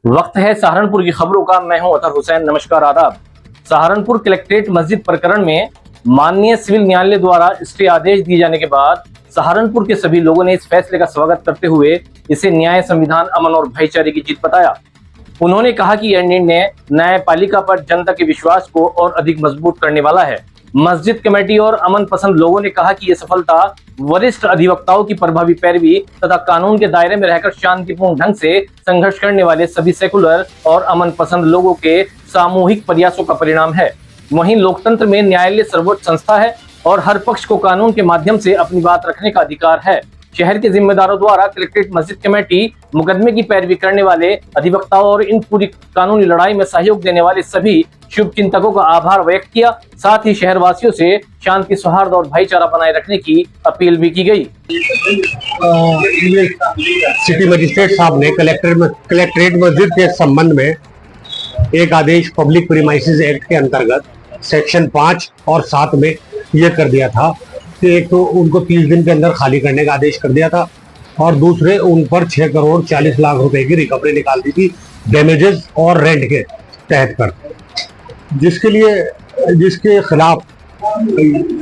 वक्त है सहारनपुर की खबरों का। मैं हूं अतहर हुसैन। नमस्कार, आदाब। सहारनपुर कलेक्ट्रेट मस्जिद प्रकरण में माननीय सिविल न्यायालय द्वारा स्टे आदेश दिए जाने के बाद सहारनपुर के सभी लोगों ने इस फैसले का स्वागत करते हुए इसे न्याय, संविधान, अमन और भाईचारे की जीत बताया। उन्होंने कहा कि यह निर्णय न्यायपालिका पर जनता के विश्वास को और अधिक मजबूत करने वाला है। मस्जिद कमेटी और अमन पसंद लोगों ने कहा कि यह सफलता वरिष्ठ अधिवक्ताओं की प्रभावी पैरवी तथा कानून के दायरे में रहकर शांतिपूर्ण ढंग से संघर्ष करने वाले सभी सेकुलर और अमन पसंद लोगों के सामूहिक प्रयासों का परिणाम है। वहीं लोकतंत्र में न्यायालय सर्वोच्च संस्था है और हर पक्ष को कानून के माध्यम से अपनी बात रखने का अधिकार है। शहर के जिम्मेदारों द्वारा कलेक्ट्रेट मस्जिद कमेटी, मुकदमे की पैरवी करने वाले अधिवक्ताओं और इन पूरी कानूनी लड़ाई में सहयोग देने वाले सभी शुभ चिंतकों का आभार व्यक्त किया। साथ ही शहरवासियों से शांति, सौहार्द और भाईचारा बनाए रखने की अपील भी की गई। सिटी मजिस्ट्रेट साहब ने कलेक्ट्रेट मस्जिद के संबंध में एक आदेश पब्लिक प्रीमाइसेस एक्ट के अंतर्गत सेक्शन 5 और 7 में ये कर दिया था कि एक तो उनको 30 दिन के अंदर खाली करने का आदेश कर दिया था और दूसरे उन पर 6 करोड़ 40 लाख रुपए की रिकवरी निकाल दी थी डैमेजेस और रेंट के तहत कर, जिसके खिलाफ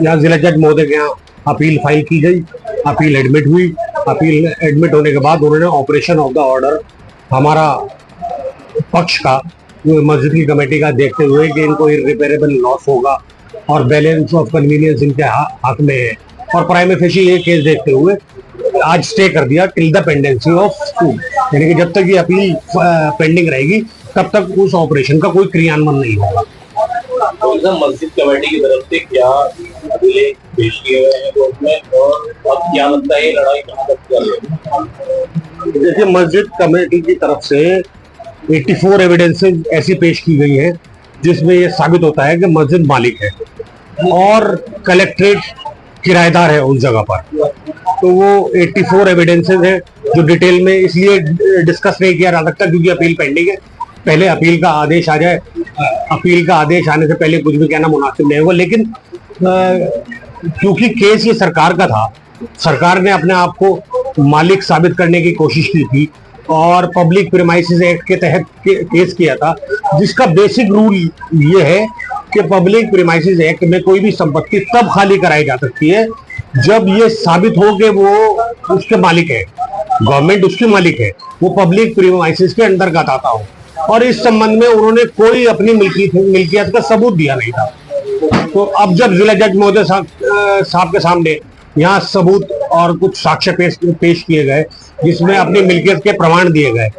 यहाँ जिला जज महोदय के यहाँ अपील फाइल की गई। अपील एडमिट हुई। अपील एडमिट होने के बाद उन्होंने ऑपरेशन ऑफ द ऑर्डर हमारा पक्ष का, मस्जिद की कमेटी का, देखते हुए कि इनको इररिपेरेबल लॉस होगा और बैलेंस ऑफ कन्वीनियंस इनके हक में है और प्राइम फेशी ये केस देखते हुए आज स्टे कर दिया till the pendency of suit, यानी कि जब तक ये अपील पेंडिंग रहेगी तब तक उस ऑपरेशन का कोई क्रियान्वयन नहीं होगा। तो मस्जिद कमेटी की तरफ से क्या अभिलेख पेश किए गए हैं कोर्ट में और अब क्या लगता है ये लड़ाई कहां तक चल रही है? देखिए, मस्जिद कमेटी की तरफ से 84 एविडेंसेस ऐसी पेश की गई है जिसमें ये साबित होता है कि मस्जिद मालिक है और कलेक्ट्रेट किराएदार है उस जगह पर। तो वो 84 एविडेंसेस है जो डिटेल में इसलिए डिस्कस नहीं किया जा सकता क्योंकि अपील पेंडिंग है। पहले अपील का आदेश आ जाए। अपील का आदेश आने से पहले कुछ भी कहना मुनासिब नहीं होगा, लेकिन क्योंकि केस ये सरकार का था, सरकार ने अपने आप को मालिक साबित करने की कोशिश की थी और पब्लिक प्रीमाइसेस एक्ट के तहत केस किया था, जिसका बेसिक रूल ये है कि पब्लिक प्रीमाइसेस एक्ट में कोई भी संपत्ति तब खाली कराई जा सकती है जब ये साबित हो कि वो उसके मालिक है, गवर्नमेंट उसकी मालिक है, वो पब्लिक प्रीमाइसेस के अंतर्गत आता हो। और इस संबंध में उन्होंने कोई अपनी मिल्कियत का सबूत दिया नहीं था। तो अब जब जिला जज महोदय साहब के सामने यहाँ सबूत और कुछ साक्ष्य पेश किए गए जिसमें अपनी मिल्कियत के प्रमाण दिए गए